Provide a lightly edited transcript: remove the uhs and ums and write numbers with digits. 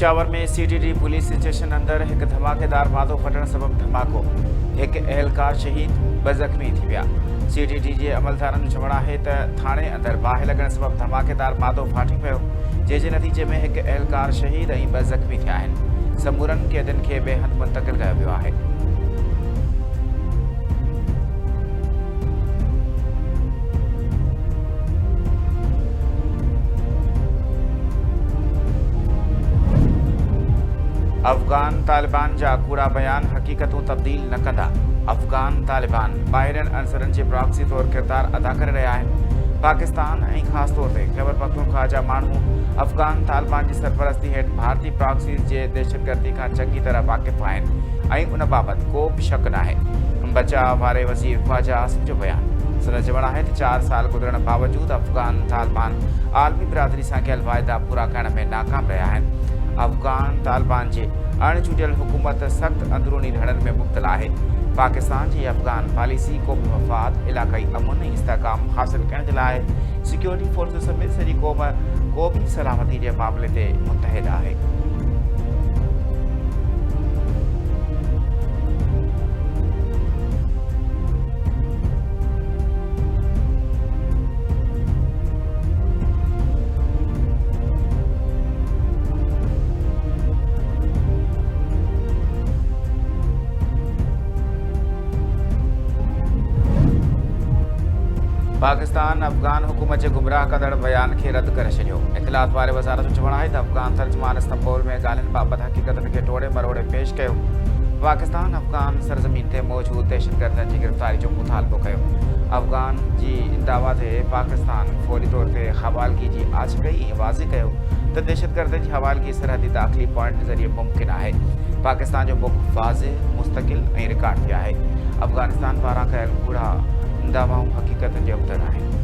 पेशावर में CTD police station अंदर एक धमाकेदार मादो फटण सबब धमाको, एक एहलकार शहीद, ब ज़ख़्मी थी विया। सीटीडी जे अमलदारनि जो चवणु आहे त थाणे अंदर बाहि लॻण सबब धमाकेदार मादो फाटी पियो, जंहिंजे नतीजे में एक एहलकार शहीद ऐं ब ज़ख़्मी थिया आहिनि। समूरनि क़ैदियुनि खे ॿिए हंधि मुंतक़िल कयो वियो आहे। अफ़गान तालिबान जा कूड़ा बयान हक़ीक़तूं तब्दील न कंदा। अफ़गान तालिबान ॿाहिरियनि अंसरनि जे प्रॉक्सी तौरु किरदारु अदा करे रहिया आहिनि। पाकिस्तान ऐं ख़ासि तौर ते ख़ैबर पख्तूनख्वा जा माण्हू अफ़गान तालिबान जी सरपरस्ती हेठि भारतीय प्रॉक्सी जे दहशतगर्दी खां चङी तरह वाक़िफ़ आहिनि ऐं उन बाबति को बि शक नाहे। बचाव वारे वज़ीर ख़्वाजा आसिम जो बयानु। संदसि चवणु आहे त 4 साल गुज़रण बावजूदि अफ़गान तालिबान आलमी बिरादरी सां कयल वाइदा पूरा करण में नाकाम रहिया आहिनि। अफ़गान तालिबान जे अणचूंडियल हुकूमत सख़्त अंदरूनी ढड़नि में मुब्तला आहे। पाकिस्तान जी अफ़गान पॉलिसी को बि मफ़ाद इलाक़ाई अमन ऐं इस्तेहकाम हासिल करण जे लाइ सिक्योरिटी फोर्स समेत सॼी क़ौम क़ौमी सलामती जे मामले ते मुतहिद आहे। पाकिस्तान अफ़गान हुकूमत जे गुमराह कंदड़ बयान खे रद्द करे छॾियो। इख़्तिलाफ़ वारे वज़ारत जो चवणु आहे त अफ़गान तर्जुमान इस्तांबुल में ॻाल्हियुनि बाबति हक़ीक़तनि खे टोड़े मरोड़े पेश कयो। पाकिस्तान अफ़गान सरज़मीन ते मौजूदु दहशतगर्दनि जी गिरफ़्तारी जो मुतालबो कयो। अफ़गान जी दावा ते पाकिस्तान फौरी तौर ते हवालगी जी आछ कई ऐं वाज़े कयो त दहशतगर्दनि जी हवालगी सरहदी दाख़िली पॉइंट ज़रिए मुमकिन आहे। पाकिस्तान जो मुख वाज़े, मुस्तक़िल ऐं रिकॉर्ड थिया आहे। अफ़गानिस्तान पारां कयल कूड़ा दावाऊं हक़ीक़त जे उबतड़ आहिनि।